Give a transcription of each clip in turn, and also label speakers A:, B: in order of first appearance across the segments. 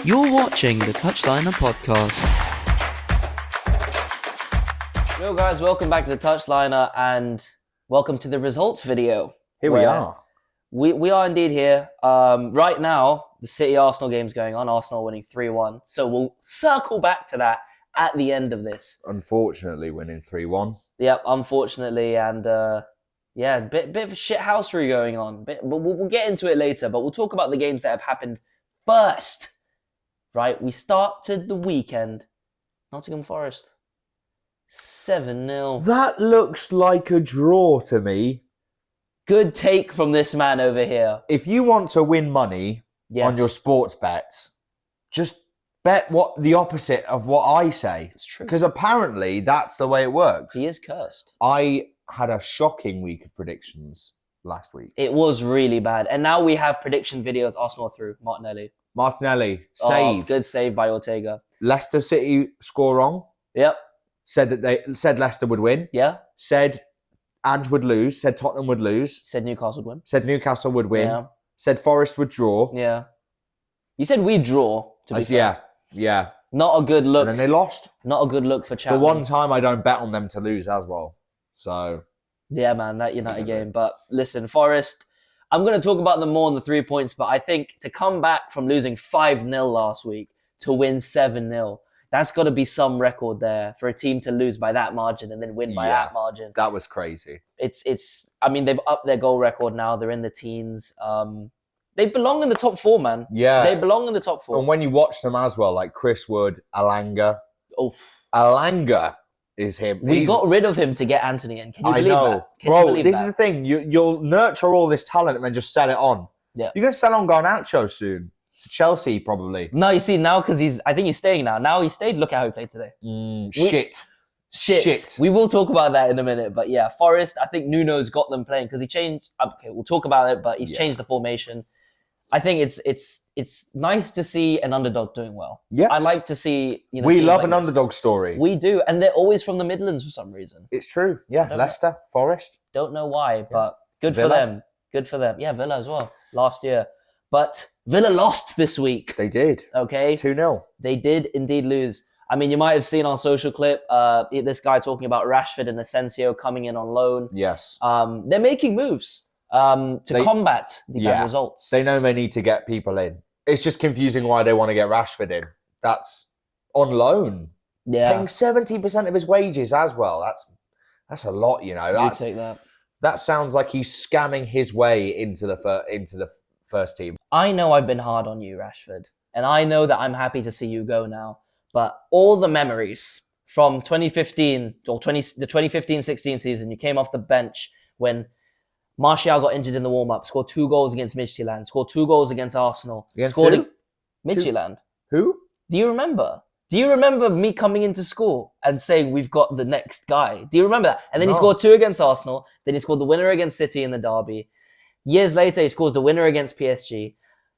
A: You're watching the Touchliner podcast.
B: Yo guys, welcome back to the Touchliner and welcome to the results video.
C: Here we are.
B: We are indeed here. Right now, the City-Arsenal game's going on. Arsenal winning 3-1. So we'll circle back to that at the end of this.
C: Unfortunately, winning 3-1.
B: Yep, unfortunately. And yeah, bit of a shithousery going on. We'll get into it later, but we'll talk about the games that have happened first. Right, we started the weekend. Nottingham Forest. 7-0.
C: That looks like a draw to me.
B: Good take from this man over here.
C: If you want to win money on your sports bets, just bet what the opposite of what I say.
B: It's true.
C: Because apparently that's the way it works.
B: He is cursed.
C: I had a shocking week of predictions last week.
B: It was really bad. And now we have prediction videos. Arsenal through. Martinelli,
C: saved.
B: Oh, good save by Ortega.
C: Leicester City score wrong.
B: Yep.
C: Said Leicester would win.
B: Yeah.
C: Said Ange would lose. Said Tottenham would lose.
B: Said Newcastle would win.
C: Said Newcastle would win.
B: Yeah.
C: Said Forest would draw.
B: Yeah. You said we draw, to be fair.
C: Yeah.
B: Not a good look.
C: And then they lost.
B: Not a good look for Chapman.
C: The one time I don't bet on them to lose as well. So.
B: Yeah, man, that United game. But listen, Forest, I'm going to talk about them more on the 3 points, but I think to come back from losing 5-0 last week to win 7-0, that's got to be some record there for a team to lose by that margin and then win by that margin.
C: That was crazy.
B: I mean, they've upped their goal record now. They're in the teens. They belong in the top four, man.
C: Yeah.
B: They belong in the top four.
C: And when you watch them as well, like Chris Wood, Alanga.
B: Oh.
C: Alanga is him.
B: We got rid of him to get Anthony in. Can you believe that?
C: Bro, this is the thing. You'll nurture all this talent and then just sell it on.
B: Yeah.
C: You're going to sell on Garnacho soon. To Chelsea, probably.
B: No, you see, now because I think he's staying now. Now he stayed. Look at how he played today. Shit. We will talk about that in a minute. But yeah, Forest, I think Nuno's got them playing because he changed. Okay, we'll talk about it, but he's changed the formation. I think it's nice to see an underdog doing well.
C: Yes.
B: I like to see,
C: we love an underdog story.
B: We do, and they're always from the Midlands for some reason.
C: It's true. Yeah, Leicester, Forest.
B: Don't know why, but good for them. Good for them. Yeah, Villa as well last year. But Villa lost this week.
C: They did.
B: Okay.
C: 2-0.
B: They did indeed lose. I mean, you might have seen on social clip this guy talking about Rashford and Asensio coming in on loan.
C: Yes.
B: They're making moves to combat the bad results.
C: They know they need to get people in. It's just confusing why they want to get Rashford in. That's on loan.
B: Yeah.
C: Paying 70% of his wages as well. That's a lot, you know.
B: You take that.
C: That sounds like he's scamming his way into the first team.
B: I know I've been hard on you, Rashford, and I know that I'm happy to see you go now. But all the memories from 2015 or the 2015-16 season, you came off the bench when Martial got injured in the warm-up, scored 2 goals against Midtjylland, scored 2 goals against Arsenal.
C: Who?
B: Midtjylland.
C: Who?
B: Do you remember? Do you remember me coming into school and saying we've got the next guy? Do you remember that? And then he scored 2 against Arsenal. Then he scored the winner against City in the derby. Years later, he scores the winner against PSG.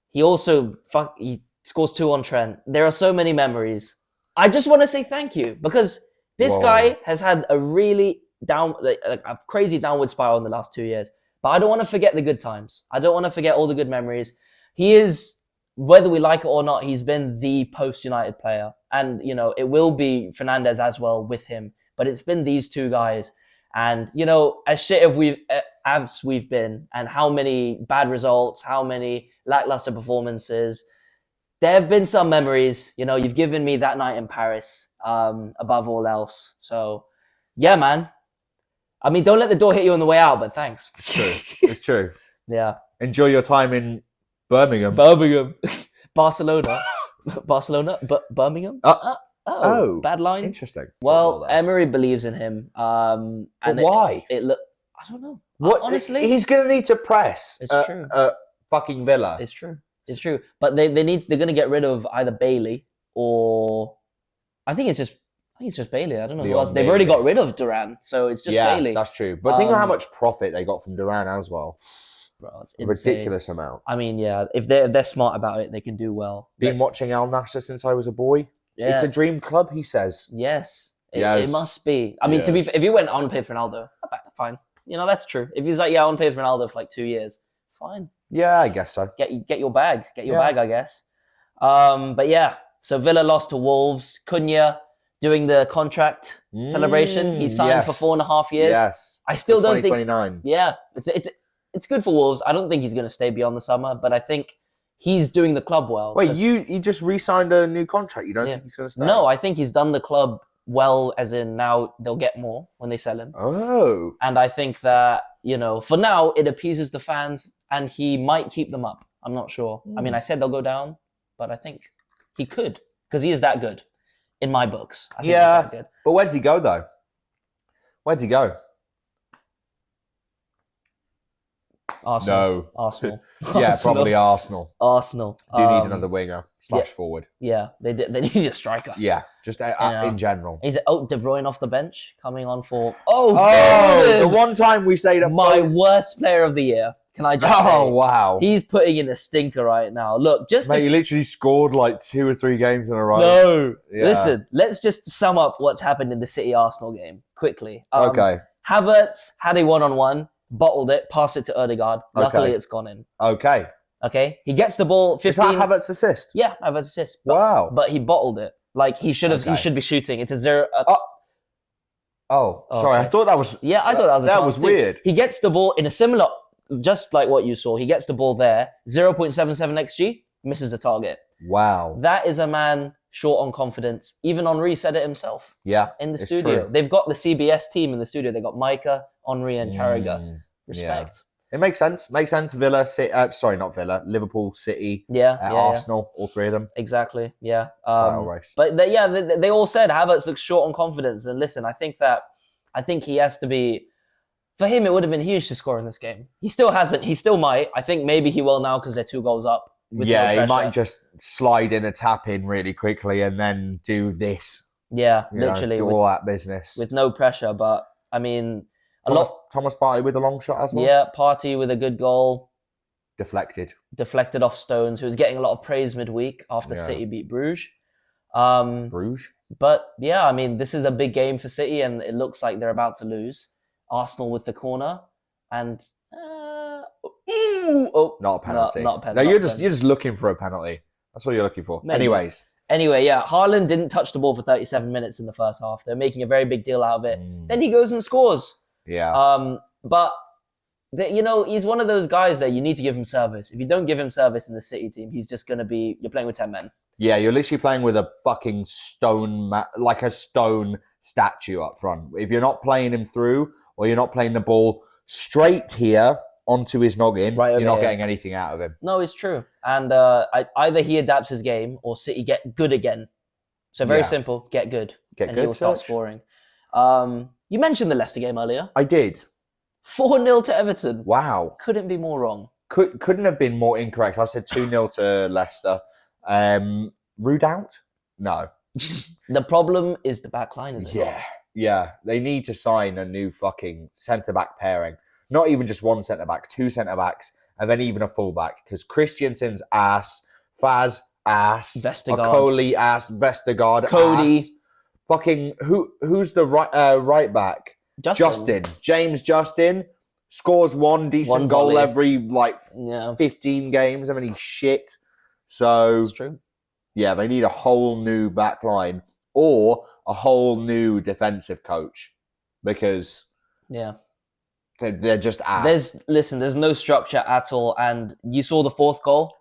B: He also he scores 2 on Trent. There are so many memories. I just want to say thank you because this guy has had a really a crazy downward spiral in the last 2 years. But I don't want to forget the good times. I don't want to forget all the good memories. He is, whether we like it or not, he's been the post-United player. And, you know, it will be Fernandes as well with him. But it's been these 2 guys. And, you know, as shit as we've been and how many bad results, how many lackluster performances, there have been some memories. You know, you've given me that night in Paris above all else. So, yeah, man. I mean, don't let the door hit you on the way out, but thanks.
C: It's true. It's true.
B: Yeah.
C: Enjoy your time in Birmingham.
B: Barcelona. Birmingham?
C: Oh,
B: bad line.
C: Interesting.
B: Well, Emery believes in him.
C: And why?
B: I don't know.
C: What?
B: Honestly,
C: he's going to need to press.
B: It's true.
C: Fucking Villa.
B: It's true. But they're going to get rid of either Bailey or I think it's just Bailey. I don't know who else. They've already got rid of Duran, so it's just Bailey.
C: Yeah, that's true. But think of how much profit they got from Duran as well.
B: Bro, it's
C: a ridiculous amount.
B: I mean, yeah, if they're smart about it, they can do well.
C: Been watching Al Nassr since I was a boy. Yeah. It's a dream club, he says.
B: Yes. It must be. I mean, to be if you went on play with Ronaldo, fine. You know, that's true. If he's like, I want to play with Ronaldo for like 2 years, fine.
C: Yeah, I guess so.
B: Get your bag. Get your bag, I guess. But yeah, so Villa lost to Wolves. Cunha doing the contract celebration. He signed for 4.5 years.
C: Yes.
B: I still don't think.
C: 2029.
B: Yeah, it's good for Wolves. I don't think he's going to stay beyond the summer, but I think he's doing the club well.
C: Wait, he just re-signed a new contract. You don't think he's going to stay?
B: No, I think he's done the club well, as in now they'll get more when they sell him.
C: Oh.
B: And I think that, for now, it appeases the fans and he might keep them up. I'm not sure. I mean, I said they'll go down, but I think he could because he is that good in my books. I think he's that good.
C: But where'd he go, though? Where'd he go?
B: Arsenal.
C: Yeah, probably Arsenal.
B: Arsenal.
C: Do need another winger / forward.
B: Yeah, they need a striker.
C: Yeah, just in general.
B: He's De Bruyne off the bench coming on for
C: the one time we say that
B: my worst player of the year. Can I just say?
C: Oh wow,
B: he's putting in a stinker right now. Look,
C: he literally scored like 2 or 3 games in a row.
B: No, listen, let's just sum up what's happened in the City Arsenal game quickly.
C: Okay,
B: Havertz had a 1-on-1. Bottled it, passed it to Odegaard. Luckily, it's gone in.
C: Okay.
B: He gets the ball 15.
C: Is that Havertz's assist?
B: Yeah, Havertz's assist.
C: Wow.
B: But he bottled it. Like, he should have. He should be shooting. It's a 0.
C: Sorry. I thought that was...
B: Yeah, I thought that was a chance.
C: That was weird.
B: He gets the ball in a similar... Just like what you saw. He gets the ball there. 0.77 XG. Misses the target.
C: Wow.
B: That is a man short on confidence. Even Henry said it himself.
C: Yeah.
B: In the studio.
C: True.
B: They've got the CBS team in the studio. They got Micah, Henry, and Carragher. Respect.
C: Yeah. It makes sense. Makes sense. Villa, City, not Villa. Liverpool, City, Arsenal, all 3 of them.
B: Exactly. Yeah.
C: Title race.
B: But they all said Havertz looks short on confidence. And listen, I think he has to be. For him, it would have been huge to score in this game. He still hasn't. He still might. I think maybe he will now because they're 2 goals up.
C: Yeah, he might just slide in a tap in really quickly and then do this.
B: Yeah, literally.
C: Do all that business.
B: With no pressure. But, I mean...
C: Thomas Partey with a long shot as well.
B: Yeah, Partey with a good goal.
C: Deflected
B: off Stones, who was getting a lot of praise midweek after City beat Bruges.
C: Bruges?
B: But, yeah, I mean, this is a big game for City and it looks like they're about to lose. Arsenal with the corner and...
C: not a penalty.
B: Not a penalty.
C: No, you're just looking for a penalty. That's what you're looking for.
B: Maybe. Anyway, yeah, Haaland didn't touch the ball for 37 minutes in the first half. They're making a very big deal out of it. Then he goes and scores.
C: Yeah.
B: But, he's one of those guys that you need to give him service. If you don't give him service in the City team, he's just going to be... You're playing with 10 men.
C: Yeah, you're literally playing with a fucking stone... like a stone statue up front. If you're not playing him through or you're not playing the ball straight here onto his noggin, you're not getting anything out of him.
B: No, it's true. And either he adapts his game or City get good again. So very simple, get good. And he'll start scoring. You mentioned the Leicester game earlier.
C: I did.
B: 4-0 to Everton.
C: Wow.
B: Couldn't be more wrong.
C: Couldn't have been more incorrect. I said 2-0 to Leicester. Rude out? No.
B: The problem is the back line, is it not?
C: Yeah. They need to sign a new fucking centre-back pairing. Not even just one centre-back, 2 centre-backs, and then even a full-back. Because Christiansen's ass, Faz ass,
B: Vestergaard.
C: Okoli ass, Vestergaard
B: Cody.
C: ass. Fucking, who's the right back? Justin. James Justin scores one decent goal every 15 games. I mean, he's shit. So,
B: that's true.
C: Yeah, they need a whole new back line or a whole new defensive coach because they're just ass.
B: There's no structure at all. And you saw the 4th goal?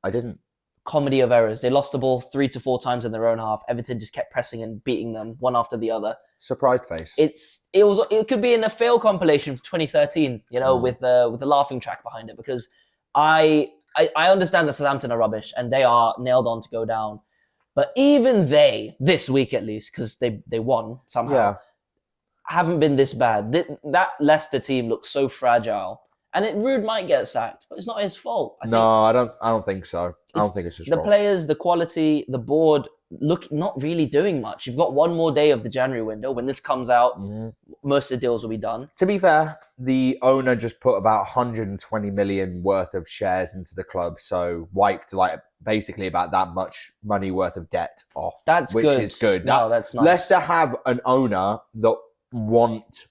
C: I didn't.
B: Comedy of errors. They lost the ball 3 to 4 times in their own half. Everton just kept pressing and beating them one after the other.
C: Surprised face.
B: It could be in a fail compilation from 2013, with the laughing track behind it, because I understand that Southampton are rubbish and they are nailed on to go down, but even they, this week at least, because they won somehow, haven't been this bad. That Leicester team looks so fragile. And Rude might get sacked, but it's not his fault. I
C: don't think so. I don't think it's his fault.
B: The players, the quality, the board look not really doing much. You've got one more day of the January window. When this comes out, most of the deals will be done.
C: To be fair, the owner just put about 120 million worth of shares into the club, so wiped basically about that much money worth of debt off. Which is good.
B: No, that's nice.
C: Leicester have an owner that want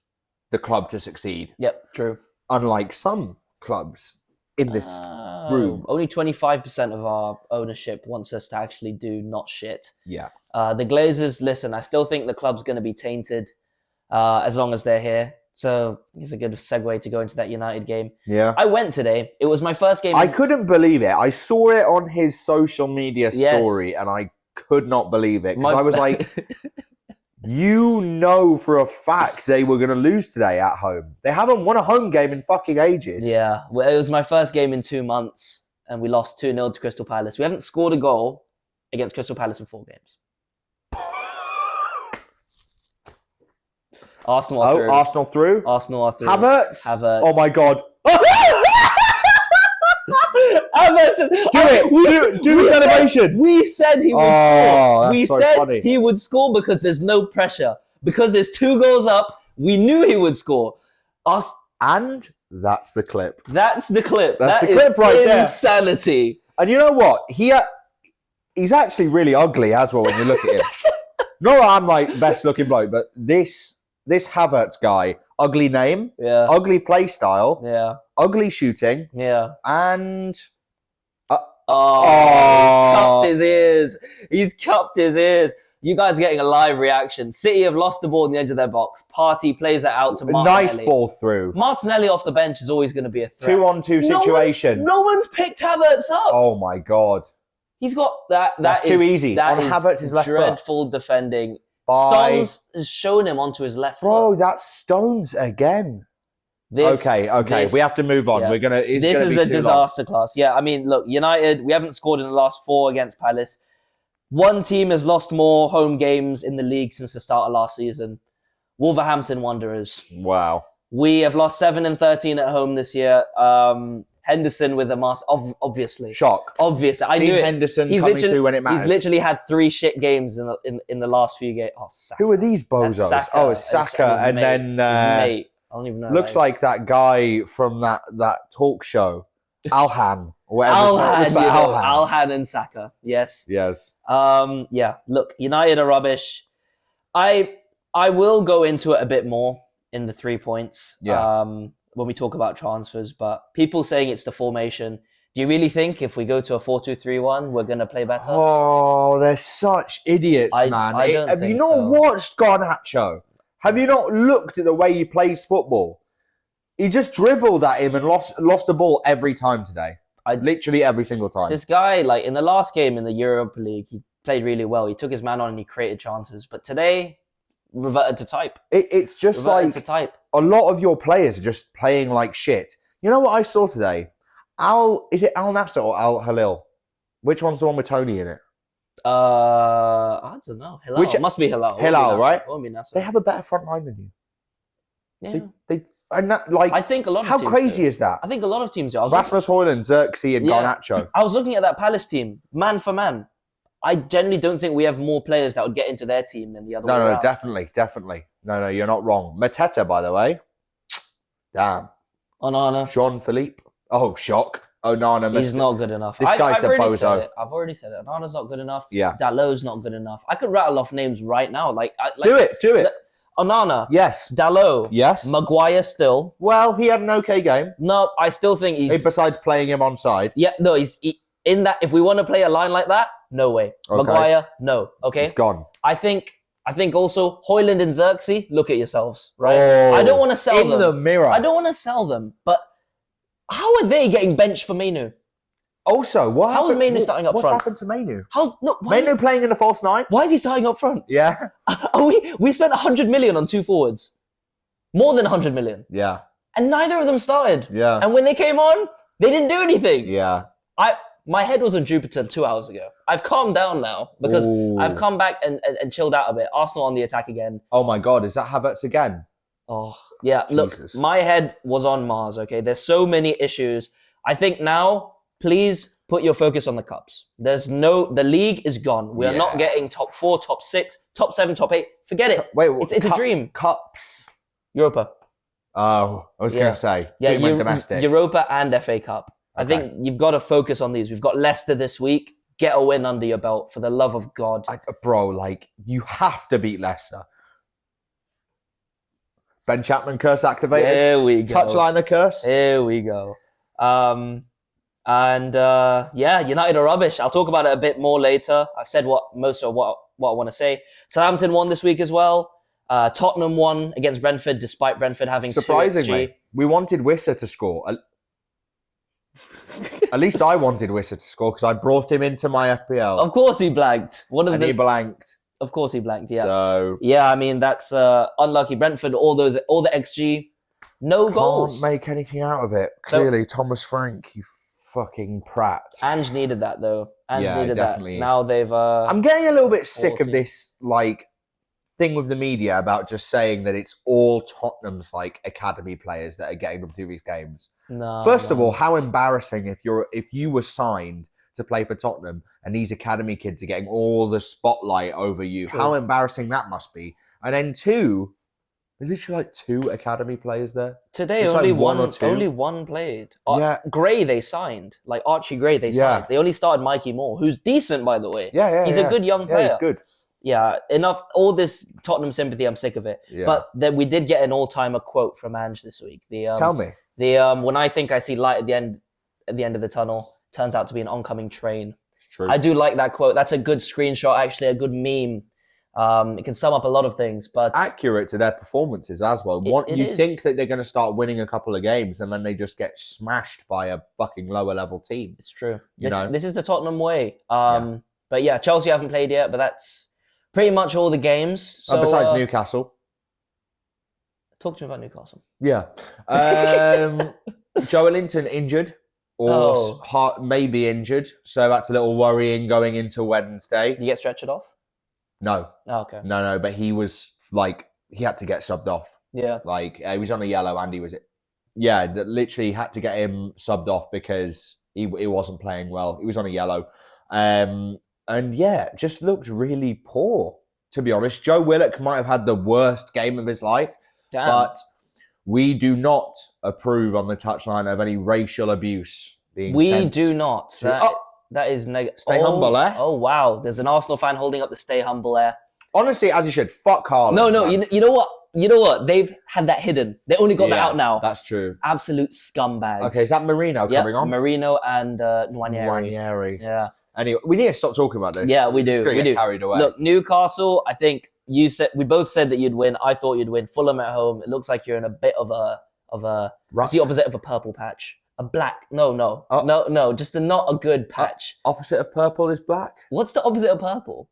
C: the club to succeed.
B: Yep, true.
C: Unlike some clubs in this room.
B: Only 25% of our ownership wants us to actually do not shit.
C: Yeah.
B: The Glazers, listen, I still think the club's going to be tainted as long as they're here. So it's a good segue to go into that United game.
C: Yeah.
B: I went today. It was my first game.
C: I couldn't believe it. I saw it on his social media story and I could not believe it. Because I was like, you know for a fact they were going to lose today at home. They haven't won a home game in fucking ages.
B: Yeah. Well, it was my first game in 2 months and we lost 2-0 to Crystal Palace. We haven't scored a goal against Crystal Palace in 4 games. Arsenal are through.
C: Arsenal through?
B: Arsenal are through.
C: Havertz? Oh my God.
B: Havertz.
C: Do celebration.
B: We said he would score.
C: That's
B: We
C: so
B: said
C: funny.
B: he would score because there's no pressure. Because there's 2 goals up. We knew he would score.
C: And that's the clip.
B: That's the clip.
C: That's the clip right there.
B: Insanity.
C: And you know what? He's actually really ugly as well when you look at him. Not that I'm like best looking bloke, but this Havertz guy, ugly name, ugly play style, ugly shooting, and
B: he's cupped his ears. He's cupped his ears. You guys are getting a live reaction. City have lost the ball in the edge of their box. Partey plays it out to Martinelli.
C: Nice ball through.
B: Martinelli off the bench is always going to be a threat.
C: 2-on-2 situation.
B: No one's picked Havertz up.
C: Oh my God.
B: He's got that.
C: That's too easy.
B: That
C: on Havertz's left
B: dreadful
C: foot.
B: Defending. Stones has shown him onto his left foot.
C: Bro, that's Stones again. Okay. We have to move on.
B: Yeah. This is a disaster class. Yeah, I mean, look, United, we haven't scored in the last 4 against Palace. One team has lost more home games in the league since the start of last season. Wolverhampton Wanderers.
C: Wow.
B: We have lost 7 and 13 at home this year. Henderson with a mask, obviously.
C: Shock.
B: Obviously. I knew it.
C: Henderson coming through when it matters.
B: He's literally had 3 shit games in the last few games. Oh, Saka.
C: Who are these bozos?
B: Saka.
C: It's Saka. And
B: mate.
C: then...
B: His mate. I don't even know.
C: Looks like that guy from that talk show. Alhan. Or whatever.
B: Alhan and Saka. Yes.
C: Yes.
B: Yeah. Look, United are rubbish. I will go into it a bit more in the 3 points.
C: Yeah.
B: When we talk about transfers, but people saying it's the formation. Do you really think if we go to a 4-2-3-1, we're going to play better?
C: Oh, they're such idiots, man. Have you not watched Garnacho? Have you not looked at the way he plays football? He just dribbled at him and lost the ball every time today. Literally every single time.
B: This guy, like in the last game in the Europa League, he played really well. He took his man on and he created chances. But today, reverted to type.
C: It's just
B: reverted to type.
C: A lot of your players are just playing like shit. You know what I saw today? Is it Al Nasser or Al Halil? Which one's the one with Tony in it?
B: I don't know. Hilal. It must be Hilal.
C: Hilal, right?
B: Won't be Nasser.
C: They have a better front line than you.
B: Yeah.
C: I
B: think a lot of
C: how
B: teams
C: crazy
B: do.
C: is that?
B: I think a lot of teams do.
C: Rasmus Højlund, Xerxes, and Garnacho.
B: I was looking at that Palace team, man for man. I generally don't think we have more players that would get into their team than the other way around.
C: No, definitely. No, you're not wrong. Mateta, by the way. Damn.
B: Onana.
C: Jean-Philippe. Oh, shock. Onana.
B: He's not good enough.
C: This guy's a bozo.
B: I've already said it. Onana's not good enough.
C: Yeah.
B: Dalot's not good enough. I could rattle off names right now.
C: Do it.
B: Onana.
C: Yes.
B: Dalot.
C: Yes.
B: Maguire still.
C: Well, he had an okay game.
B: No, I still think he's...
C: Besides playing him on side.
B: Yeah, no, he's... in that, if we want to play a line like that, no way.
C: Okay.
B: Maguire, no. Okay?
C: It's gone.
B: I think also Højlund and Xerxes, look at yourselves, right?
C: Oh,
B: I don't want to sell them.
C: In the mirror.
B: I don't want to sell them, but how are they getting benched for Manu?
C: Also,
B: how is Manu starting up front?
C: What's happened to Manu?
B: Manu
C: playing in the false 9?
B: Why is he starting up front?
C: Yeah.
B: We spent 100 million on 2 forwards. More than 100 million.
C: Yeah.
B: And neither of them started.
C: Yeah.
B: And when they came on, they didn't do anything.
C: Yeah.
B: My head was on Jupiter 2 hours ago. I've calmed down now because I've come back and chilled out a bit. Arsenal on the attack again.
C: Oh my God, is that Havertz again?
B: Oh, yeah.
C: Jesus.
B: Look, my head was on Mars, okay? There's so many issues. I think now, please put your focus on the cups. The league is gone. We are not getting top 4, top 6, top 7, top 8. Forget it.
C: Wait,
B: it's a dream.
C: Cups?
B: Europa.
C: Oh, I was going to say.
B: Yeah,
C: domestic.
B: Europa and FA Cup. I think you've got to focus on these. We've got Leicester this week. Get a win under your belt, for the love of God. You have to beat Leicester. Ben Chapman curse activated. There we go.
C: Touchliner curse.
B: Here we go. And United are rubbish. I'll talk about it a bit more later. I've said most of what I want to say. Southampton won this week as well. Tottenham won against Brentford, despite Brentford having
C: surprisingly,
B: 2 XG.
C: we wanted Wissa to score. At least I wanted Wissa to score because I brought him into my FPL.
B: Of course he blanked.
C: He blanked.
B: Of course he blanked, yeah.
C: So
B: yeah, I mean, that's unlucky. Brentford, all the XG, no goals.
C: Can't make anything out of it. Clearly, Thomas Frank, you fucking prat.
B: Ange needed that, though. Needed
C: definitely.
B: that. Now they've...
C: I'm getting a little bit sick of this, thing with the media about just saying that it's all Tottenham's, academy players that are getting them through these games.
B: No.
C: First of all, how embarrassing if you were signed to play for Tottenham and these academy kids are getting all the spotlight over you.
B: True.
C: How embarrassing that must be. And then 2, is literally 2 academy players there?
B: Today,
C: It's
B: only
C: one or 2.
B: Only one played.
C: Yeah.
B: Gray they signed. Archie Gray they signed. They only started Mikey Moore, who's decent, by the way.
C: Yeah.
B: He's a good young player.
C: Yeah, he's good.
B: Yeah, enough. All this Tottenham sympathy, I'm sick of it.
C: Yeah.
B: But then we did get an all-timer quote from Ange this week.
C: Tell me.
B: When I think I see light at the end of the tunnel, turns out to be an oncoming train.
C: It's true.
B: I do like that quote. That's a good screenshot, actually, a good meme. It can sum up a lot of things, but
C: it's accurate to their performances as well. You think that they're going to start winning a couple of games, and then they just get smashed by a fucking lower level team.
B: It's true.
C: You know?
B: This is the Tottenham way. But yeah, Chelsea haven't played yet, but that's pretty much all the games. So,
C: besides Newcastle.
B: Talk to me about Newcastle.
C: Yeah. Joe Linton injured or maybe injured. So that's a little worrying going into Wednesday.
B: Did you get stretchered off?
C: No.
B: Oh, okay.
C: No, but he was he had to get subbed off.
B: Yeah.
C: He was on a yellow and he was... Yeah, that literally had to get him subbed off because he wasn't playing well. He was on a yellow. And yeah, just looked really poor, to be honest. Joe Willock might have had the worst game of his life.
B: Damn.
C: But we do not approve on the touchline of any racial abuse being sent.
B: We do not. That is negative.
C: Stay humble, eh?
B: Oh, wow. There's an Arsenal fan holding up the stay humble, eh?
C: Honestly, as you should. Fuck Haaland.
B: No. You know what? You know what? They've had that hidden. They only got that out now.
C: That's true.
B: Absolute scumbags.
C: Okay, is that Marino coming on?
B: Marino and Nwaneri.
C: Nwaneri.
B: Yeah.
C: Anyway, we need to stop talking about this.
B: Yeah, we do.
C: We get carried away.
B: Look, Newcastle, I think we both said that you'd win. I thought you'd win. Fulham at home. It looks like you're in a bit of a it's the opposite of a purple patch. A black. No. Just not a good patch.
C: Opposite of purple is black.
B: What's the opposite of purple?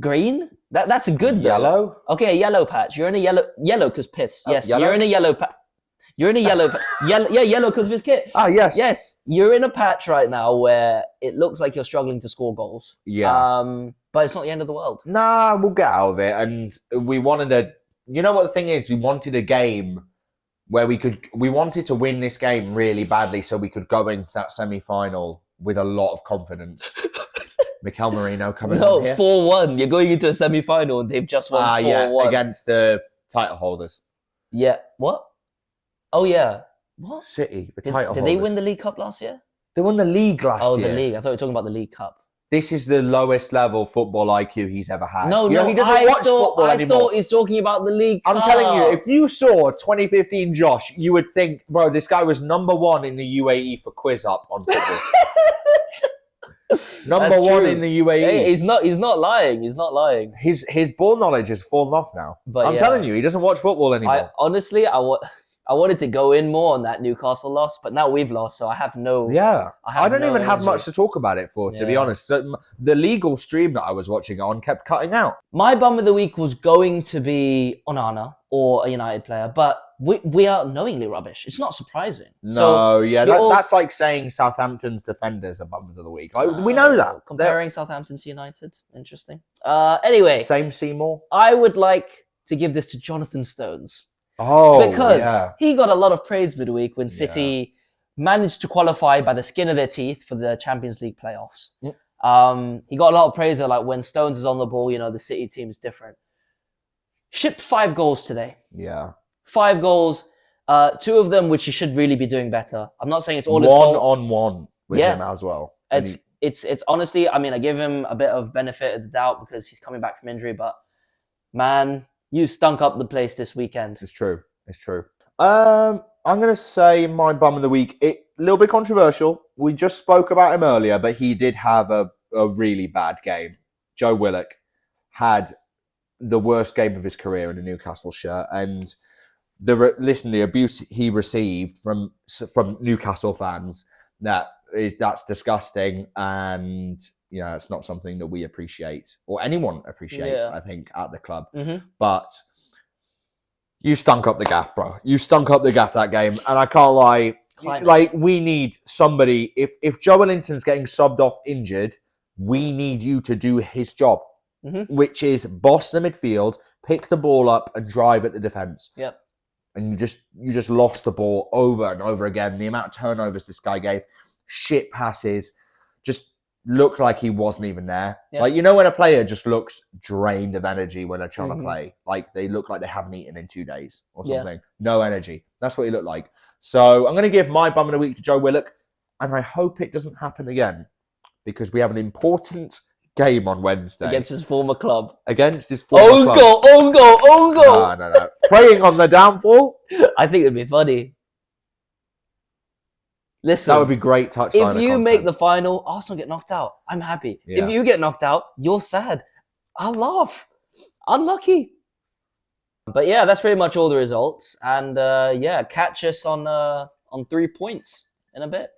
B: Green? That's a good though.
C: Yellow?
B: Okay, a yellow patch. You're in a yellow because piss. Yes,
C: yellow?
B: You're in a yellow patch. You're in a yellow, yellow because of his kit.
C: Ah, yes.
B: Yes, you're in a patch right now where it looks like you're struggling to score goals.
C: Yeah.
B: But it's not the end of the world.
C: Nah, we'll get out of it. And we wanted you know what the thing is? We wanted a game where we wanted to win this game really badly so we could go into that semi-final with a lot of confidence. Mikel Merino coming on here.
B: 4-1. You're going into a semi-final and they've just won 4-1.
C: Yeah, against the title holders.
B: Yeah. What? Oh, yeah. What?
C: City, the title holders.
B: Did they win the League Cup last year?
C: They won the league last year.
B: Oh, the league. I thought you were talking about the League Cup.
C: This is the lowest level football IQ he's ever had.
B: No,
C: he doesn't watch football anymore.
B: I thought he's talking about the League Cup.
C: I'm telling you, if you saw 2015 Josh, you would think, bro, this guy was number 1 in the UAE for quiz up on football. Number 1 in the UAE.
B: Hey, he's not lying. He's not lying.
C: His ball knowledge has fallen off now. But I'm telling you, he doesn't watch football anymore.
B: Honestly, I wanted to go in more on that Newcastle loss, but now we've lost, so I have no...
C: Yeah. I don't even have much to talk about it for, to be honest. So, the legal stream that I was watching on kept cutting out.
B: My bum of the week was going to be Onana or a United player, but we are knowingly rubbish. It's not surprising.
C: That's like saying Southampton's defenders are bums of the week. We know that.
B: Comparing Southampton to United. Interesting. Anyway.
C: Same Seymour.
B: I would like to give this to Jonathan Stones.
C: Oh,
B: because he got a lot of praise midweek when City managed to qualify by the skin of their teeth for the Champions League playoffs. He got a lot of praise like when Stones is on the ball, the City team is different. Shipped 5 goals today.
C: Yeah.
B: 5 goals. 2 of them, which he should really be doing better. I'm not saying it's all his fault.
C: 1-on-1 with him as well.
B: It's honestly, I give him a bit of benefit of the doubt because he's coming back from injury, but man, you stunk up the place this weekend.
C: It's true. I'm going to say my bum of the week. A little bit controversial. We just spoke about him earlier, but he did have a really bad game. Joe Willock had the worst game of his career in a Newcastle shirt, and the abuse he received from Newcastle fans, that's disgusting, and it's not something that we appreciate or anyone appreciates. I think at the club, but you stunk up the gaff, bro. You stunk up the gaff that game, and I can't lie. Like, we need somebody. If Joe Wellington's getting subbed off injured, we need you to do his job, which is boss the midfield, pick the ball up, and drive at the defense.
B: Yep.
C: And you just lost the ball over and over again. The amount of turnovers this guy gave, shit passes, just looked like he wasn't even there. Yep. Like, when a player just looks drained of energy when they're trying to play, like they look like they haven't eaten in 2 days or something. Yeah. No energy. That's what he looked like. So I'm going to give my bum of the week to Joe Willock, and I hope it doesn't happen again, because we have an important game on Wednesday.
B: Against his former club.
C: Own
B: goal!
C: No. Preying on the downfall.
B: I think it'd be funny. Listen,
C: that would be great touchline.
B: If you make the final, Arsenal get knocked out, I'm happy. Yeah. If you get knocked out, you're sad. I'll laugh. Unlucky. But yeah, that's pretty much all the results. And catch us on 3 points in a bit.